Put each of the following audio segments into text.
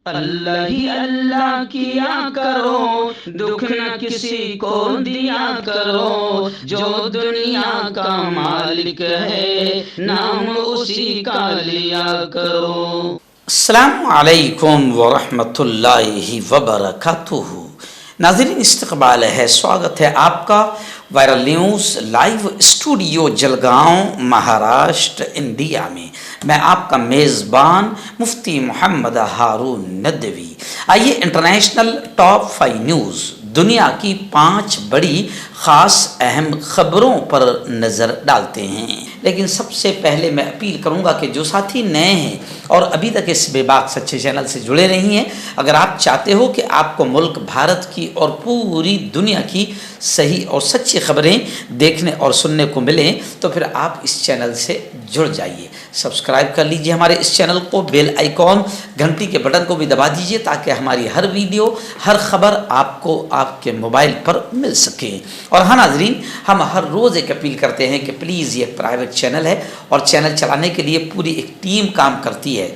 اللہ ہی اللہ کیا کرو، دکھ نہ کسی کو دیا کرو، جو دنیا کا مالک ہے نام اسی کا لیا کرو۔ السلام علیکم ورحمۃ اللہ وبرکاتہ۔ ناظرین استقبال ہے، سواگت ہے آپ کا viral news live studio Jalgaon Maharashtra India میں۔ میں آپ کا میزبان مفتی محمد ہارون ندوی۔ آئیے انٹرنیشنل ٹاپ 5 نیوز، دنیا کی 5 بڑی خاص اہم خبروں پر نظر ڈالتے ہیں۔ لیکن سب سے پہلے میں اپیل کروں گا کہ جو ساتھی نئے ہیں اور ابھی تک اس بے باک سچے چینل سے جڑے نہیں ہیں، اگر آپ چاہتے ہو کہ آپ کو ملک بھارت کی اور پوری دنیا کی صحیح اور سچی خبریں دیکھنے اور سننے کو ملیں تو پھر آپ اس چینل سے جڑ جائیے، سبسکرائب کر لیجئے ہمارے اس چینل کو، بیل آئیکن گھنٹی کے بٹن کو بھی دبا دیجئے تاکہ ہماری ہر ویڈیو، ہر خبر آپ کو آپ کے موبائل پر مل سکے۔ اور ہاں ناظرین، ہم ہر روز ایک اپیل کرتے ہیں کہ پلیز یہ پرائیویٹ چینل ہے اور چینل چلانے کے لیے پوری ایک ٹیم کام کرتی ہے،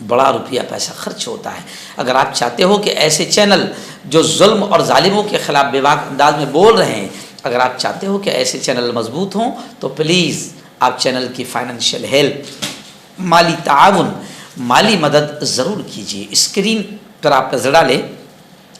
بڑا روپیہ پیسہ خرچ ہوتا ہے۔ اگر آپ چاہتے ہو کہ ایسے چینل جو ظلم اور ظالموں کے خلاف بے باک انداز میں بول رہے ہیں، اگر آپ چاہتے ہو کہ ایسے چینل مضبوط ہوں تو پلیز آپ چینل کی فائنینشیل ہیلپ، مالی تعاون، مالی مدد ضرور کیجیے۔ اسکرین پر آپ نظر ڈالیں،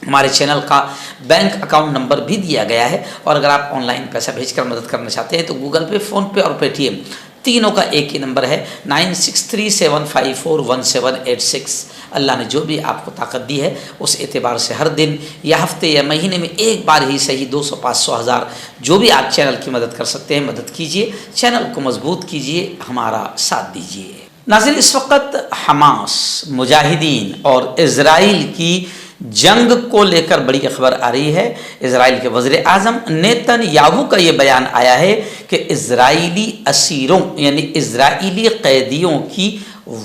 ہمارے چینل کا بینک اکاؤنٹ نمبر بھی دیا گیا ہے، اور اگر آپ آن لائن پیسہ بھیج کر مدد کرنا چاہتے ہیں تو گوگل پے، فون پے اور پے ٹی ایم تینوں کا ایک ہی نمبر ہے 9637541786۔ اللہ نے جو بھی آپ کو طاقت دی ہے اس اعتبار سے ہر دن یا ہفتے یا مہینے میں ایک بار ہی صحیح 200، 500، 1000 جو بھی آپ چینل کی مدد کر سکتے ہیں مدد کیجیے، چینل کو مضبوط کیجیے، ہمارا ساتھ دیجیے۔ ناظرین، اس وقت حماس، مجاہدین اور اسرائیل کی جنگ کو لے کر بڑی خبر آ رہی ہے۔ اسرائیل کے وزیر اعظم نیتن یاہو کا یہ بیان آیا ہے کہ اسرائیلی اسیروں یعنی اسرائیلی قیدیوں کی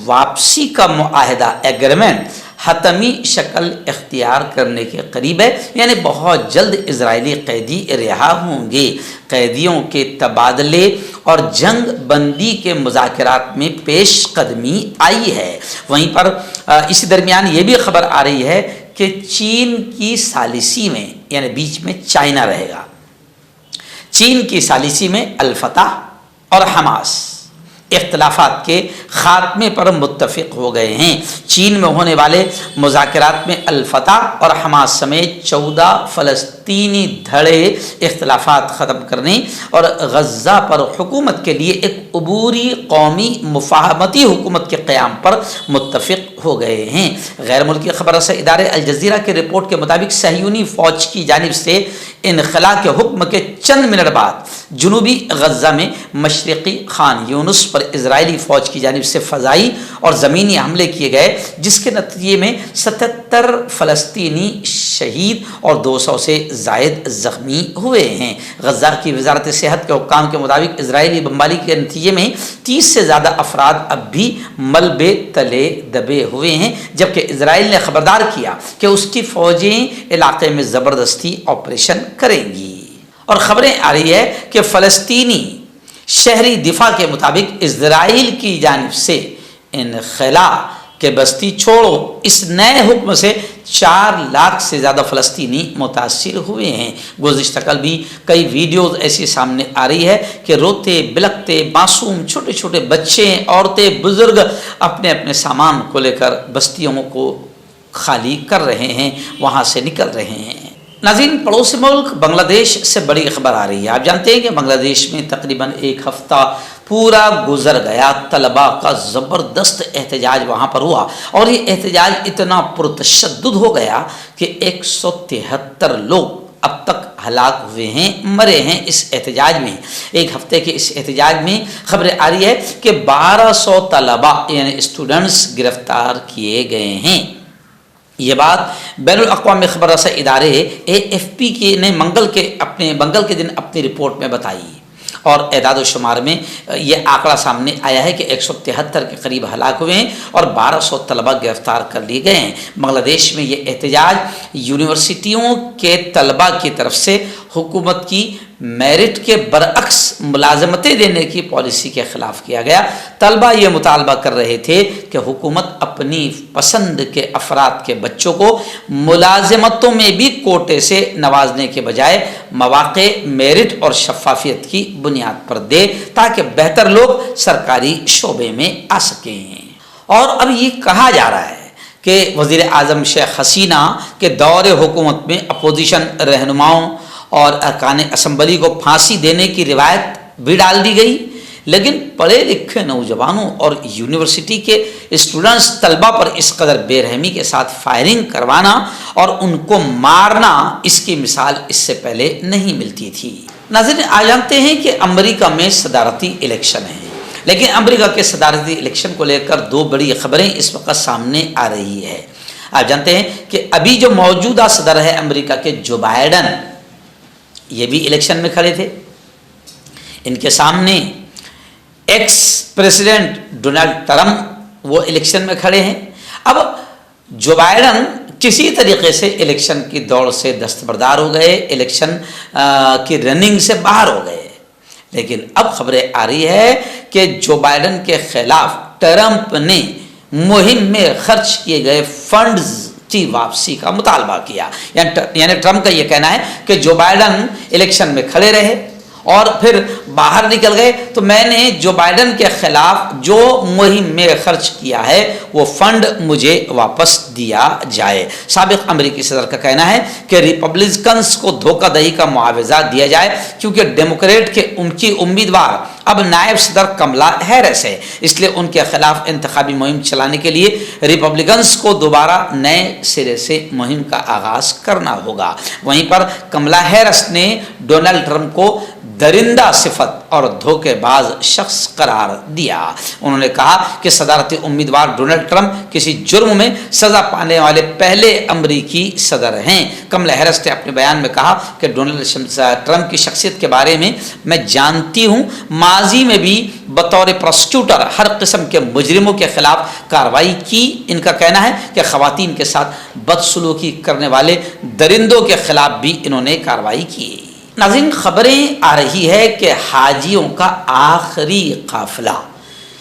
واپسی کا معاہدہ، ایگریمنٹ، حتمی شکل اختیار کرنے کے قریب ہے، یعنی بہت جلد اسرائیلی قیدی رہا ہوں گے۔ قیدیوں کے تبادلے اور جنگ بندی کے مذاکرات میں پیش قدمی آئی ہے۔ وہیں پر اسی درمیان یہ بھی خبر آ رہی ہے کہ چین کی ثالثی میں، یعنی بیچ میں چائنا رہے گا، چین کی ثالثی میں الفتح اور حماس اختلافات کے خاتمے پر متفق ہو گئے ہیں۔ چین میں ہونے والے مذاکرات میں الفتح اور حماس سمیت 14 فلسطینی دھڑے اختلافات ختم کرنے اور غزہ پر حکومت کے لیے ایک عبوری قومی مفاہمتی حکومت کے قیام پر متفق ہو گئے ہیں۔ غیر ملکی خبر رساں ادارے الجزیرہ کے رپورٹ کے مطابق صہیونی فوج کی جانب سے انخلا کے حکم کے چند منٹ بعد جنوبی غزہ میں مشرقی خان یونس پر اسرائیلی فوج کی جانب سے فضائی اور زمینی حملے کیے گئے، جس کے نتیجے میں 77 فلسطینی شہید اور 200 سے زائد زخمی ہوئے ہیں۔ غزہ کی وزارت صحت کے حکام کے مطابق اسرائیلی بمباری کے نتیجے میں 30 سے زیادہ افراد اب بھی ملبے تلے دبے ہوئے ہیں، جبکہ اسرائیل نے خبردار کیا کہ اس کی فوجیں علاقے میں زبردستی آپریشن کریں گی۔ اور خبریں آ رہی ہے کہ فلسطینی شہری دفاع کے مطابق اسرائیل کی جانب سے انخلا کہ بستی چھوڑو اس نئے حکم سے 4 لاکھ سے زیادہ فلسطینی متاثر ہوئے ہیں۔ گزشتہ کل بھی کئی ویڈیوز ایسی سامنے آ رہی ہے کہ روتے بلکتے معصوم چھوٹے چھوٹے بچے، عورتیں، بزرگ اپنے اپنے سامان کو لے کر بستیوں کو خالی کر رہے ہیں، وہاں سے نکل رہے ہیں۔ ناظرین، پڑوسی ملک بنگلہ دیش سے بڑی خبر آ رہی ہے۔ آپ جانتے ہیں کہ بنگلہ دیش میں تقریباً 1 ہفتہ پورا گزر گیا، طلباء کا زبردست احتجاج وہاں پر ہوا، اور یہ احتجاج اتنا پرتشدد ہو گیا کہ 173 لوگ اب تک ہلاک ہوئے ہیں، مرے ہیں اس احتجاج میں۔ 1 ہفتے کے اس احتجاج میں خبریں آ رہی ہے کہ 1200 طلباء یعنی اسٹوڈنٹس گرفتار کیے گئے ہیں۔ یہ بات بین الاقوامی خبر رساں ادارے AFP نے منگل کے دن اپنی رپورٹ میں بتائی، اور اعداد و شمار میں یہ آنکڑا سامنے آیا ہے کہ 173 کے قریب ہلاک ہوئے ہیں اور 1200 طلباء گرفتار کر لیے گئے ہیں۔ بنگلہ دیش میں یہ احتجاج یونیورسٹیوں کے طلباء کی طرف سے حکومت کی میرٹ کے برعکس ملازمتیں دینے کی پالیسی کے خلاف کیا گیا۔ طلبہ یہ مطالبہ کر رہے تھے کہ حکومت اپنی پسند کے افراد کے بچوں کو ملازمتوں میں بھی کوٹے سے نوازنے کے بجائے مواقع میرٹ اور شفافیت کی بنیاد پر دے تاکہ بہتر لوگ سرکاری شعبے میں آ سکیں۔ اور اب یہ کہا جا رہا ہے کہ وزیر اعظم شیخ حسینہ کے دور حکومت میں اپوزیشن رہنماؤں اور ارکان اسمبلی کو پھانسی دینے کی روایت بھی ڈال دی گئی، لیکن پڑھے لکھے نوجوانوں اور یونیورسٹی کے اسٹوڈنٹس طلبہ پر اس قدر بے رحمی کے ساتھ فائرنگ کروانا اور ان کو مارنا، اس کی مثال اس سے پہلے نہیں ملتی تھی۔ ناظرین، آج جانتے ہیں کہ امریکہ میں صدارتی الیکشن ہے، لیکن امریکہ کے صدارتی الیکشن کو لے کر دو بڑی خبریں اس وقت سامنے آ رہی ہے۔ آپ جانتے ہیں کہ ابھی جو موجودہ صدر ہے امریکہ کے جو بائیڈن، یہ بھی الیکشن میں کھڑے تھے۔ ان کے سامنے ایکس پریزیڈنٹ ڈونلڈ ٹرمپ وہ الیکشن میں کھڑے ہیں۔ اب جو بائیڈن کسی طریقے سے الیکشن کی دوڑ سے دستبردار ہو گئے، الیکشن کی رننگ سے باہر ہو گئے، لیکن اب خبریں آ رہی ہے کہ جو بائیڈن کے خلاف ٹرمپ نے مہم میں خرچ کیے گئے فنڈز کی واپسی کا مطالبہ کیا۔ یعنی ٹرمپ کا یہ کہنا ہے کہ جو بائیڈن الیکشن میں کھڑے رہے اور پھر باہر نکل گئے تو میں نے جو بائیڈن کے خلاف جو مہم میں خرچ کیا ہے وہ فنڈ مجھے واپس دیا جائے۔ سابق امریکی صدر کا کہنا ہے کہ ریپبلکنز کو دھوکہ دہی کا معاوضہ دیا جائے کیونکہ ڈیموکریٹ کے ان کی امیدوار اب نائب صدر کملا ہیرس ہے، اس لیے ان کے خلاف انتخابی مہم چلانے کے لیے ریپبلکنز کو دوبارہ نئے سرے سے مہم کا آغاز کرنا ہوگا۔ وہیں پر کملا ہیرس نے ڈونلڈ ٹرمپ کو درندہ صفت اور دھوکے باز شخص قرار دیا۔ انہوں نے کہا کہ صدارتی امیدوار ڈونلڈ ٹرمپ کسی جرم میں سزا پانے والے پہلے امریکی صدر ہیں۔ کملا ہیرس نے اپنے بیان میں کہا کہ ڈونلڈ ٹرمپ کی شخصیت کے بارے میں جانتی ہوں، ماضی میں بھی بطور پروسیکیوٹر ہر قسم کے مجرموں کے خلاف کارروائی کی۔ ان کا کہنا ہے کہ خواتین کے ساتھ بدسلوکی کرنے والے درندوں کے خلاف بھی انہوں نے کارروائی کی۔ ناظرین، خبریں آ رہی ہے کہ حاجیوں کا آخری قافلہ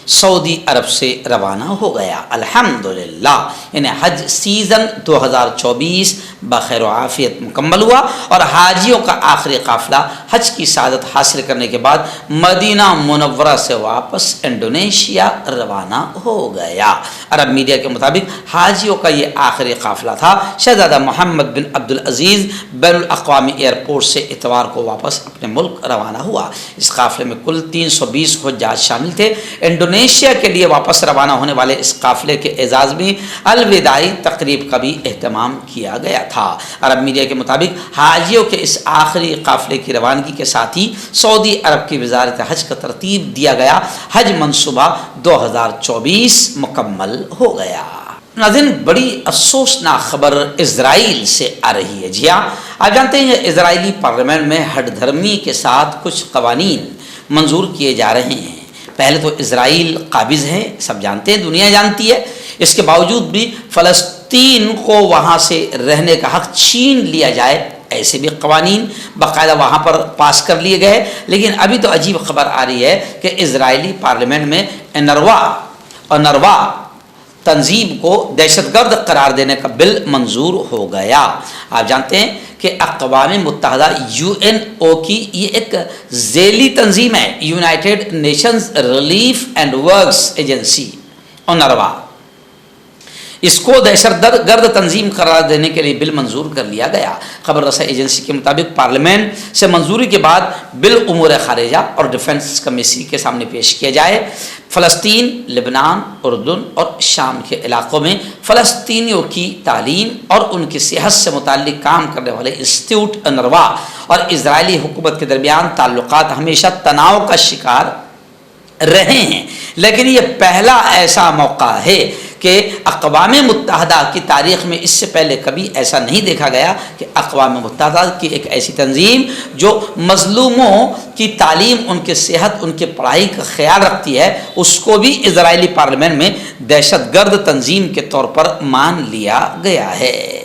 سعودی عرب سے روانہ ہو گیا۔ الحمدللہ، یعنی حج سیزن 2024 بخیر و عافیت مکمل ہوا اور حاجیوں کا آخری قافلہ حج کی سعادت حاصل کرنے کے بعد مدینہ منورہ سے واپس انڈونیشیا روانہ ہو گیا۔ عرب میڈیا کے مطابق حاجیوں کا یہ آخری قافلہ تھا۔ شہزادہ محمد بن عبدالعزیز بین الاقوامی ایئرپورٹ سے اتوار کو واپس اپنے ملک روانہ ہوا۔ اس قافلے میں کل 320 حجاج شامل تھے۔ انڈونیشیا کے لیے واپس روانہ ہونے والے اس قافلے کے اعزاز میں الوداعی تقریب کا بھی اہتمام کیا گیا تھا۔ عرب میڈیا کے مطابق حاجیوں کے اس آخری قافلے کی روانگی کے ساتھ ہی سعودی عرب کی وزارت حج کا ترتیب دیا گیا حج منصوبہ 2024 مکمل ہو گیا۔ ناظرین، بڑی افسوسناک خبر اسرائیل سے آ رہی ہے۔ جی ہاں، آپ جانتے ہیں اسرائیلی پارلیمنٹ میں ہٹ دھرمی کے ساتھ کچھ قوانین منظور کیے جا رہے ہیں۔ پہلے تو اسرائیل قابض ہے، سب جانتے ہیں، دنیا جانتی ہے، اس کے باوجود بھی فلسطین کو وہاں سے رہنے کا حق چھین لیا جائے، ایسے بھی قوانین باقاعدہ وہاں پر پاس کر لیے گئے۔ لیکن ابھی تو عجیب خبر آ رہی ہے کہ اسرائیلی پارلیمنٹ میں انروا تنظیم کو دہشت گرد قرار دینے کا بل منظور ہو گیا۔ آپ جانتے ہیں کہ اقوام متحدہ UNO کی یہ ایک ذیلی تنظیم ہے، United Nations relief and works agency انروا۔ اس کو دہشت گرد تنظیم قرار دینے کے لیے بل منظور کر لیا گیا۔ خبر رساں ایجنسی کے مطابق پارلیمنٹ سے منظوری کے بعد بل امور خارجہ اور ڈیفنس کمیٹی کے سامنے پیش کیا جائے۔ فلسطین، لبنان، اردن اور شام کے علاقوں میں فلسطینیوں کی تعلیم اور ان کی صحت سے متعلق کام کرنے والے انسٹیٹیوٹ انروا اور اسرائیلی حکومت کے درمیان تعلقات ہمیشہ تناؤ کا شکار رہے ہیں، لیکن یہ پہلا ایسا موقع ہے کہ اقوام متحدہ کی تاریخ میں اس سے پہلے کبھی ایسا نہیں دیکھا گیا کہ اقوام متحدہ کی ایک ایسی تنظیم جو مظلوموں کی تعلیم، ان کی صحت، ان کی پڑھائی کا خیال رکھتی ہے، اس کو بھی اسرائیلی پارلیمنٹ میں دہشت گرد تنظیم کے طور پر مان لیا گیا ہے۔